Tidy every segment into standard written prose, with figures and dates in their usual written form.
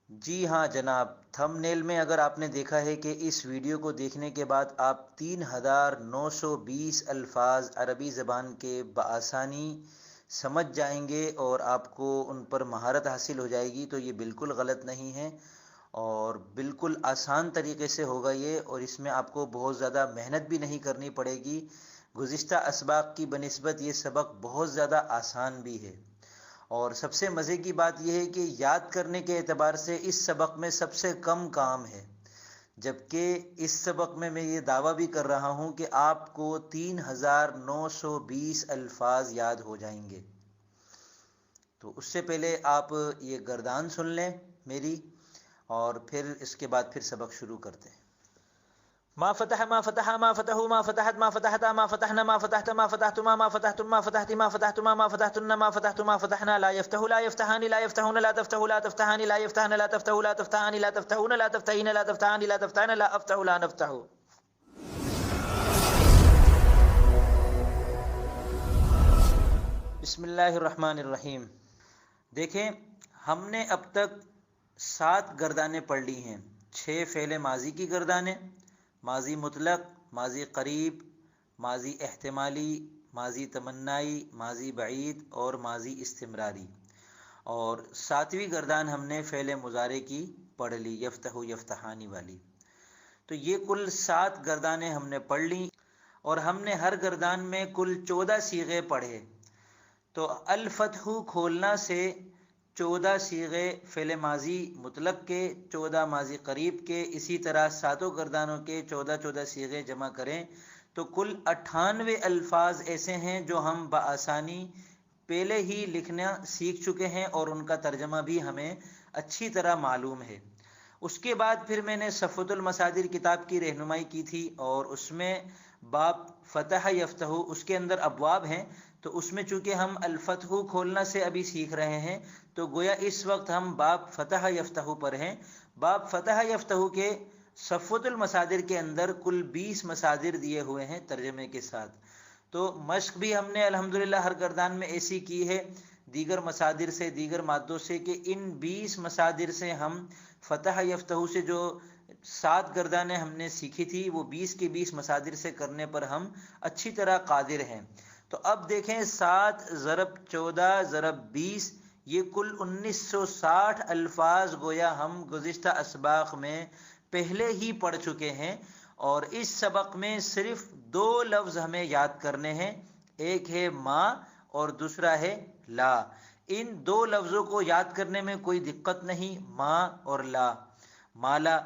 جی ہاں جناب، تھم نیل میں اگر آپ نے دیکھا ہے کہ اس ویڈیو کو دیکھنے کے بعد آپ 3920 الفاظ عربی زبان کے بآسانی سمجھ جائیں گے اور آپ کو ان پر مہارت حاصل ہو جائے گی، تو یہ بالکل غلط نہیں ہے اور بالکل آسان طریقے سے ہوگا یہ، اور اس میں آپ کو بہت زیادہ محنت بھی نہیں کرنی پڑے گی۔ گزشتہ اسباق کی بنسبت یہ سبق بہت زیادہ آسان بھی ہے، اور سب سے مزے کی بات یہ ہے کہ یاد کرنے کے اعتبار سے اس سبق میں سب سے کم کام ہے، جبکہ اس سبق میں یہ دعویٰ بھی کر رہا ہوں کہ آپ کو 3920 الفاظ یاد ہو جائیں گے۔ تو اس سے پہلے آپ یہ گردان سن لیں میری، اور پھر اس کے بعد پھر سبق شروع کرتے ہیں۔ ما فتح ما فتح ما فتحوا ما فتحت ما فتحت ما فتحنا ما فتحت ما فتحتما ما فتحتم ما فتحت ما فتحتما ما فتحتن ما فتحت ما فتحنا لا يفتح لا يفتحان لا يفتحون لا تفتح لا تفتحان لا يفتحن لا تفتح لا تفتحان لا تفتحون لا تفتحين لا تفتحان لا تفتحن لا أفتح لا نفتح۔ بسم اللہ الرحمن الرحیم۔ دیکھیں، ہم نے اب تک 7 گردانیں پڑھ لی ہیں۔ 6 فعل ماضی کی گردانیں، ماضی مطلق، ماضی قریب، ماضی احتمالی، ماضی تمنائی، ماضی بعید اور ماضی استمراری، اور 7ویں گردان ہم نے فعل مضارع کی پڑھ لی، یفتح یفتحانی والی۔ تو یہ کل 7 گردانیں ہم نے پڑھ لی، اور ہم نے ہر گردان میں کل 14 صیغے پڑھے۔ تو الفتح کھولنا سے 14 صیغے فعل ماضی مطلق کے، 14 ماضی قریب کے، اسی طرح 7 گردانوں کے 14 صیغے جمع کریں تو کل 98 الفاظ ایسے ہیں جو ہم بآسانی پہلے ہی لکھنا سیکھ چکے ہیں، اور ان کا ترجمہ بھی ہمیں اچھی طرح معلوم ہے۔ اس کے بعد پھر میں نے صفوۃ المصادر کتاب کی رہنمائی کی تھی، اور اس میں باب فتح یفتح، اس کے اندر ابواب ہیں، تو اس میں چونکہ ہم الفتح کھولنا سے ابھی سیکھ رہے ہیں، تو گویا اس وقت ہم باب فتح یفتح پر ہیں۔ باب فتح یفتح کے صفوۃ المصادر کے اندر کل 20 مصادر دیے ہوئے ہیں ترجمے کے ساتھ۔ تو مشق بھی ہم نے الحمدللہ ہر گردان میں ایسی کی ہے، دیگر مصادر سے، دیگر مادوں سے، کہ ان 20 مصادر سے ہم فتح یفتح سے جو 7 گردانیں ہم نے سیکھی تھی، وہ 20 کے 20 مصادر سے کرنے پر ہم اچھی طرح قادر ہیں۔ تو اب دیکھیں، 7 ضرب 14 ضرب 20، یہ کل 1960 الفاظ گویا ہم گزشتہ اسباق میں پہلے ہی پڑھ چکے ہیں، اور اس سبق میں صرف 2 لفظ ہمیں یاد کرنے ہیں، ایک ہے ماں اور دوسرا ہے لا۔ ان 2 لفظوں کو یاد کرنے میں کوئی دقت نہیں، ماں اور لا، مالا،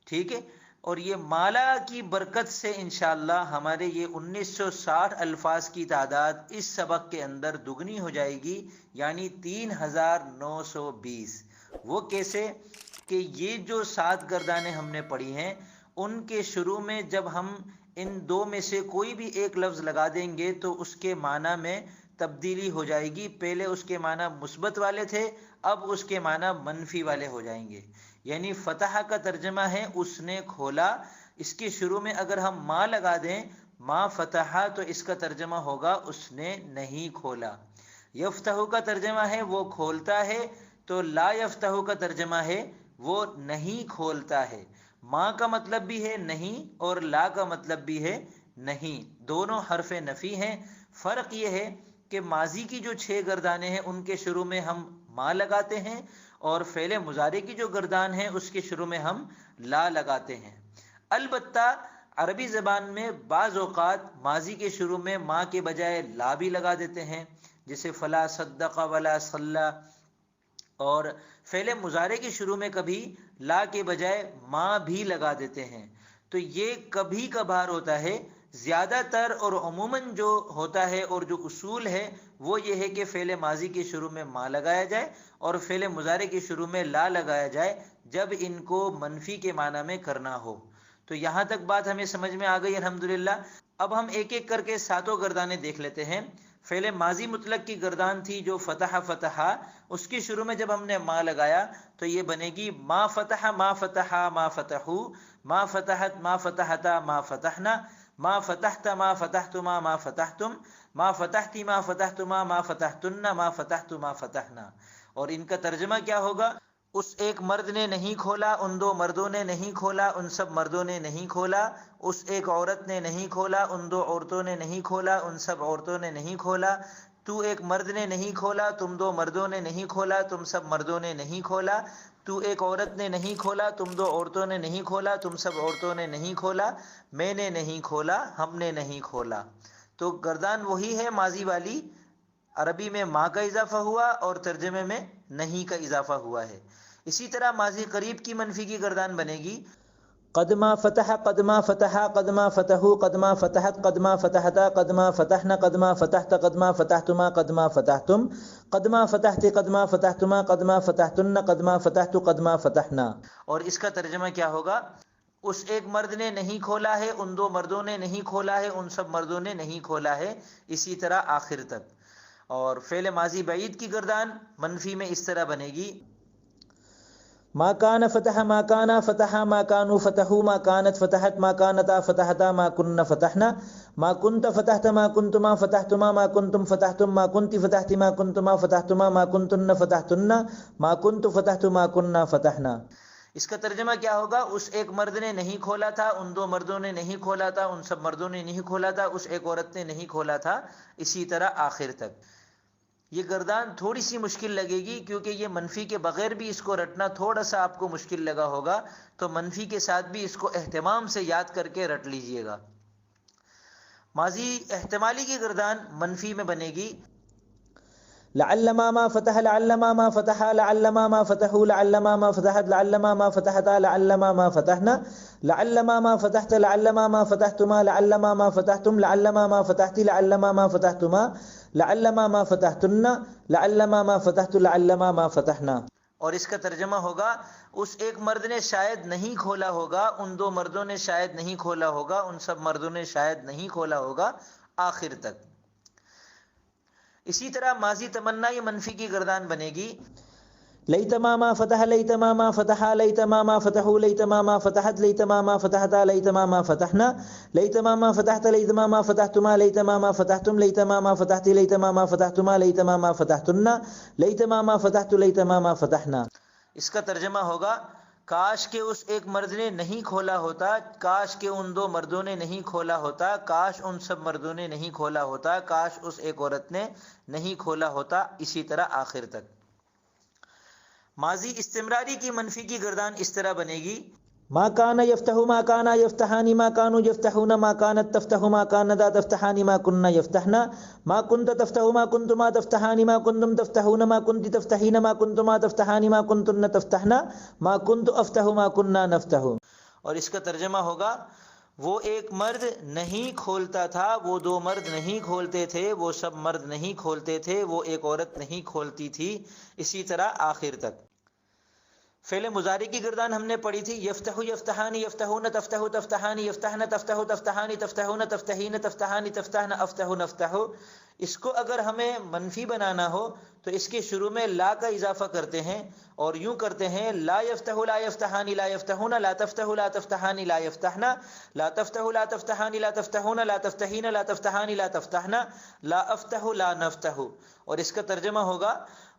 ٹھیک ہے۔ اور یہ مالا کی برکت سے انشاءاللہ ہمارے یہ 1960 الفاظ کی تعداد اس سبق کے اندر دگنی ہو جائے گی، یعنی 3920۔ وہ کیسے؟ کہ یہ جو 7 گردانیں ہم نے پڑھی ہیں، ان کے شروع میں جب ہم ان 2 میں سے کوئی بھی ایک لفظ لگا دیں گے تو اس کے معنی میں تبدیلی ہو جائے گی۔ پہلے اس کے معنی مثبت والے تھے، اب اس کے معنی منفی والے ہو جائیں گے۔ یعنی فتح کا ترجمہ ہے اس نے کھولا، اس کے شروع میں اگر ہم ماں لگا دیں، ماں فتح، تو اس کا ترجمہ ہوگا اس نے نہیں کھولا۔ یفتح کا ترجمہ ہے وہ کھولتا ہے، تو لا یفتح کا ترجمہ ہے وہ نہیں کھولتا ہے۔ ماں کا مطلب بھی ہے نہیں، اور لا کا مطلب بھی ہے نہیں، دونوں حرف نفی ہیں۔ فرق یہ ہے کہ ماضی کی جو 6 گردانیں ہیں ان کے شروع میں ہم ماں لگاتے ہیں، اور فعل مضارع کی جو گردان ہے اس کے شروع میں ہم لا لگاتے ہیں۔ البتہ عربی زبان میں بعض اوقات ماضی کے شروع میں ماں کے بجائے لا بھی لگا دیتے ہیں، جیسے فلا صدق ولا صلی، اور فعل مضارع کے شروع میں کبھی لا کے بجائے ماں بھی لگا دیتے ہیں۔ تو یہ کبھی کبھار ہوتا ہے، زیادہ تر اور عموماً جو ہوتا ہے اور جو اصول ہے وہ یہ ہے کہ فعل ماضی کے شروع میں ماں لگایا جائے اور فعل مضارع کے شروع میں لا لگایا جائے جب ان کو منفی کے معنی میں کرنا ہو۔ تو یہاں تک بات ہمیں سمجھ میں آ گئی الحمدللہ۔ اب ہم ایک ایک کر کے 7 گردانیں دیکھ لیتے ہیں۔ فعل ماضی مطلق کی گردان تھی جو فتح فتح، اس کے شروع میں جب ہم نے ماں لگایا تو یہ بنے گی ما فتح ما فتح ما فتحو، ما فتحت ما فتحتا ما فتحنا، ما فتحت ما فتحتما ما فتحتم، ما فتحتی ما فتحتما ما فتحتن ما فتحت ما فتحنا۔ اور ان کا ترجمہ کیا ہوگا؟ اس ایک مرد نے نہیں کھولا، ان دو مردوں نے نہیں کھولا، ان سب مردوں نے نہیں کھولا۔ اس ایک عورت نے نہیں کھولا، ان دو عورتوں نے نہیں کھولا، ان سب عورتوں نے نہیں کھولا۔ تو ایک مرد نے نہیں کھولا، تم دو مردوں نے نہیں کھولا، تم سب مردوں نے نہیں کھولا۔ تو ایک عورت نے نہیں کھولا، تم دو عورتوں نے نہیں کھولا، تم سب عورتوں نے نہیں کھولا۔ میں نے نہیں کھولا، ہم نے نہیں کھولا۔ تو گردان وہی ہے ماضی والی، عربی میں ما کا اضافہ ہوا اور ترجمے میں نہیں کا اضافہ ہوا ہے۔ اسی طرح ماضی قریب کی منفی کی گردان بنے گی قدما فتح، قدما فتحا، قدما فتحو، قدما فتحت، قدما فتحتا، قدما فتحنا، قدما فتحت، قدما فتحتما، قدما فتحتم، قدما فتحت، قدما فتحتما، قدما فتحتن، قدما فتحت، قدما فتحنا۔ اور اس کا ترجمہ کیا ہوگا؟ اس ایک مرد نے نہیں کھولا ہے، ان دو مردوں نے نہیں کھولا ہے، ان سب مردوں نے نہیں کھولا ہے، اسی طرح آخر تک۔ اور فعل ماضی بعید کی گردان منفی میں اس طرح بنے گی ما کان فتح، ما کانا فتحا، ما کانوا فتحوا، ما کانت فتحت، ما کانتا فتحتا، ما کن فتحنا، ما کنت فتحت، ما کنتما فتحتما، ما کنتم فتحتم، ما کنت فتحت، ما کنتما فتحتما، ما کنتن فتحتن، ما کنت فتحت، ما کننا فتحنا۔ اس کا ترجمہ کیا ہوگا؟ اس ایک مرد نے نہیں کھولا تھا، ان دو مردوں نے نہیں کھولا تھا، ان سب مردوں نے نہیں کھولا تھا، اس ایک عورت نے نہیں کھولا تھا، اسی طرح آخر تک۔ یہ گردان تھوڑی سی مشکل لگے گی کیونکہ یہ منفی کے بغیر بھی اس کو رٹنا تھوڑا سا آپ کو مشکل لگا ہوگا، تو منفی کے ساتھ بھی اس کو اہتمام سے یاد کر کے رٹ لیجئے گا۔ ماضی احتمالی کی گردان منفی میں بنے گی لعل ما فتح، لعل ما فتح، لعل ما فتحوا، لعل ما فتحت، لعل ما فتحتا، لعل ما فتحنا، لعل ما فتحت، لعل ما فتحتما، لعل ما فتحتم، لعل ما فتحت، لعل ما فتحتما، لعل ما فتحتن، لعل ما فتحت، لعل ما فتحنا۔ اور اس کا ترجمہ ہوگا اس ایک مرد نے شاید نہیں کھولا ہوگا، ان دو مردوں نے شاید نہیں کھولا ہوگا، ان سب مردوں نے شاید نہیں کھولا ہوگا، آخر تک۔ اسی طرح ماضی تمنائی منفی کی گردان بنے گی لیت ما فتح، لیت ما فتح، لیت ما فتحوا، لیت ما فتحت، لیت ما فتحتا، لیت ما فتحنا، لیت ما فتحت، لیت ما فتحتما، لیت ما فتحتم، لیت ما فتحت، لیت ما فتحتما، لیت ما فتحتن، لیت ما فتحت، لیت ما فتحنا۔ اس کا ترجمہ ہوگا کاش کہ اس ایک مرد نے نہیں کھولا ہوتا، کاش کہ ان دو مردوں نے نہیں کھولا ہوتا، کاش ان سب مردوں نے نہیں کھولا ہوتا، کاش اس ایک عورت نے نہیں کھولا ہوتا، اسی طرح آخر تک۔ ماضی استمراری کی منفی کی گردان اس طرح بنے گی ما کان یفتح، ما کانا یفتحان، ما کانوا یفتحون، ما کانت تفتح، ما کانتا تفتحان، ما کننا یفتحنا، ما کنت تفتح، ما کنتما تفتحان، ما کنتم تفتحون، ما کنت تفتحین، ما کنتما تفتحان، ما کنتن تفتحنا، ما کنت افتح، ما کننا نفتح۔ اور اس کا ترجمہ ہوگا وہ ایک مرد نہیں کھولتا تھا، وہ دو مرد نہیں کھولتے تھے، وہ سب مرد نہیں کھولتے تھے، وہ ایک عورت نہیں کھولتی تھی، اسی طرح آخر تک۔ فعل مضارع کی گردان ہم نے پڑھی تھی یفتح، یفتحان، یفتحون، تفتح، تفتحان، یفتحن، تفتح، تفتحان، تفتحون، تفتحین، تفتحان، تفتحن، افتح، نفتح۔ اس کو اگر ہمیں منفی بنانا ہو تو اس کے شروع میں لا کا اضافہ کرتے ہیں اور یوں کرتے ہیں لا یفتح، لا یفتحان، لا یفتحون، لا تفتح، لا تفتحان، لا یفتحن، لا تفتح، لا تفتحان، لا تفتحون، لا تفتحین، لا تفتحان، لا تفتحن، لا افتح، لا نفتح۔ اور اس کا ترجمہ ہوگا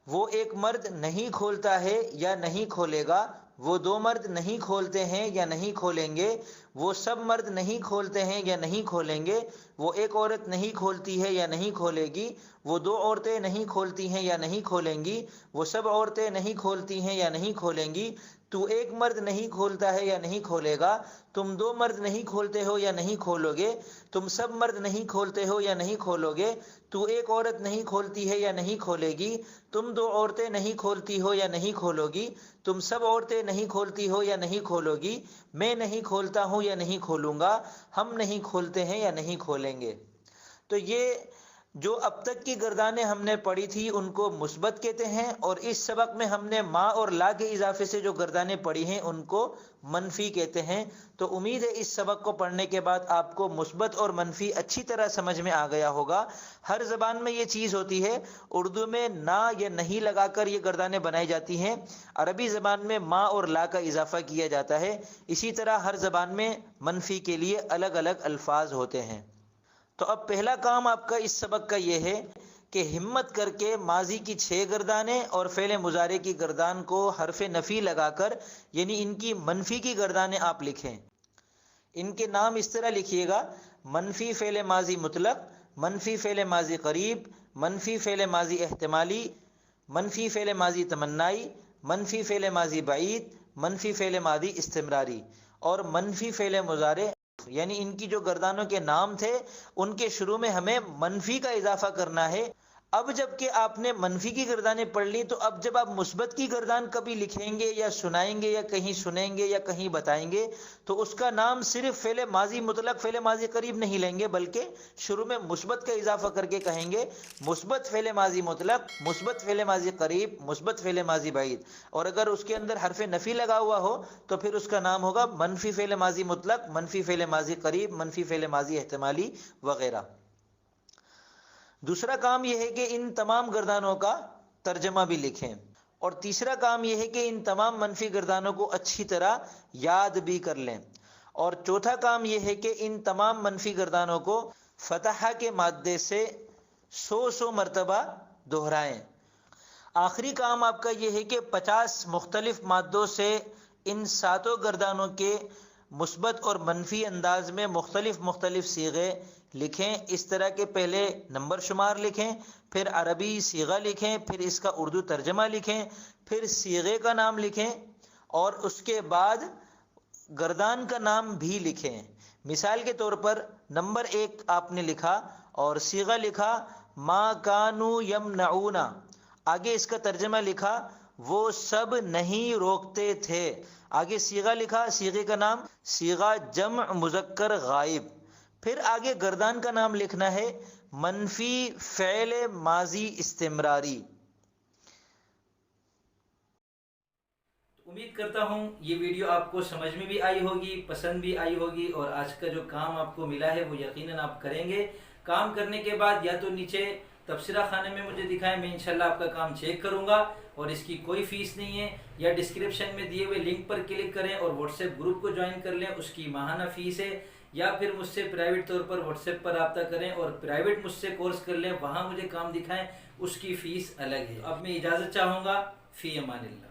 وہ ایک مرد نہیں کھولتا ہے یا نہیں کھولے گا، وہ دو مرد نہیں کھولتے ہیں یا نہیں کھولیں گے، وہ سب مرد نہیں کھولتے ہیں یا نہیں کھولیں گے، وہ ایک عورت نہیں کھولتی ہے یا نہیں کھولے گی، وہ دو عورتیں نہیں کھولتی ہیں یا نہیں کھولیں گی، وہ سب عورتیں نہیں کھولتی ہیں یا نہیں کھولیں گی، تو ایک مرد نہیں کھولتا ہے یا نہیں کھولے گا، تم دو مرد نہیں کھولتے ہو یا نہیں کھولو گے، تم سب مرد نہیں کھولتے ہو یا نہیں کھولو گے، تو ایک عورت نہیں کھولتی ہے یا نہیں کھولے گی، تم دو عورتیں نہیں کھولتی ہو یا نہیں کھولو گی، تم سب عورتیں نہیں کھولتی ہو یا نہیں کھولو گی، میں نہیں کھولتا ہوں یا نہیں کھولوں گا، ہم نہیں کھولتے ہیں یا نہیں کھولیں گے۔ تو یہ جو اب تک کی گردانیں ہم نے پڑھی تھی ان کو مثبت کہتے ہیں، اور اس سبق میں ہم نے ما اور لا کے اضافے سے جو گردانیں پڑھی ہیں ان کو منفی کہتے ہیں۔ تو امید ہے اس سبق کو پڑھنے کے بعد آپ کو مثبت اور منفی اچھی طرح سمجھ میں آ گیا ہوگا۔ ہر زبان میں یہ چیز ہوتی ہے، اردو میں نا یا نہیں لگا کر یہ گردانیں بنائی جاتی ہیں، عربی زبان میں ما اور لا کا اضافہ کیا جاتا ہے، اسی طرح ہر زبان میں منفی کے لیے الگ الگ الفاظ ہوتے ہیں۔ تو اب پہلا کام آپ کا اس سبق کا یہ ہے کہ ہمت کر کے ماضی کی 6 گردانیں اور فعل مضارع کی گردان کو حرف نفی لگا کر، یعنی ان کی منفی کی گردانیں آپ لکھیں۔ ان کے نام اس طرح لکھیے گا: منفی فعل ماضی مطلق، منفی فعل ماضی قریب، منفی فعل ماضی احتمالی، منفی فعل ماضی تمنائی، منفی فعل ماضی بعید، منفی فعل ماضی استمراری، اور منفی فعل مضارع۔ یعنی ان کی جو گردانوں کے نام تھے ان کے شروع میں ہمیں منفی کا اضافہ کرنا ہے۔ اب جب کہ آپ نے منفی کی گردانیں پڑھ لی، تو اب جب آپ مثبت کی گردان کبھی لکھیں گے یا سنائیں گے یا کہیں سنیں گے یا کہیں بتائیں گے، تو اس کا نام صرف فعل ماضی مطلق، فعل ماضی قریب نہیں لیں گے، بلکہ شروع میں مثبت کا اضافہ کر کے کہیں گے مثبت فعل ماضی مطلق، مثبت فعل ماضی قریب، مثبت فعل ماضی بعید۔ اور اگر اس کے اندر حرف نفی لگا ہوا ہو تو پھر اس کا نام ہوگا منفی فعل ماضی مطلق، منفی فعل ماضی قریب، منفی فعل ماضی احتمالی وغیرہ۔ دوسرا کام یہ ہے کہ ان تمام گردانوں کا ترجمہ بھی لکھیں، اور تیسرا کام یہ ہے کہ ان تمام منفی گردانوں کو اچھی طرح یاد بھی کر لیں، اور چوتھا کام یہ ہے کہ ان تمام منفی گردانوں کو فتحہ کے مادے سے 100 مرتبہ دہرائیں۔ آخری کام آپ کا یہ ہے کہ 50 مختلف مادوں سے ان 7 گردانوں کے مثبت اور منفی انداز میں مختلف صیغے لکھیں۔ اس طرح کے پہلے نمبر شمار لکھیں، پھر عربی صیغہ لکھیں، پھر اس کا اردو ترجمہ لکھیں، پھر صیغے کا نام لکھیں، اور اس کے بعد گردان کا نام بھی لکھیں۔ مثال کے طور پر نمبر 1 آپ نے لکھا اور صیغہ لکھا ما کانوا یمنعون، آگے اس کا ترجمہ لکھا وہ سب نہیں روکتے تھے، آگے صیغہ لکھا، صیغے کا نام صیغہ جمع مذکر غائب، پھر آگے گردان کا نام لکھنا ہے منفی فعل ماضی استمراری۔ امید کرتا ہوں یہ ویڈیو آپ کو سمجھ میں بھی آئی ہوگی، پسند بھی آئی ہوگی، اور آج کا جو کام آپ کو ملا ہے وہ یقیناً آپ کریں گے۔ کام کرنے کے بعد یا تو نیچے تبصرہ خانے میں مجھے دکھائیں، میں انشاءاللہ آپ کا کام چیک کروں گا، اور اس کی کوئی فیس نہیں ہے، یا ڈسکرپشن میں دیے ہوئے لنک پر کلک کریں اور واٹس ایپ گروپ کو جوائن کر لیں، اس کی ماہانہ فیس ہے، یا پھر مجھ سے پرائیویٹ طور پر واٹس ایپ پر رابطہ کریں اور پرائیویٹ مجھ سے کورس کر لیں، وہاں مجھے کام دکھائیں، اس کی فیس الگ ہے۔ اب میں اجازت چاہوں گا، فی امان اللہ۔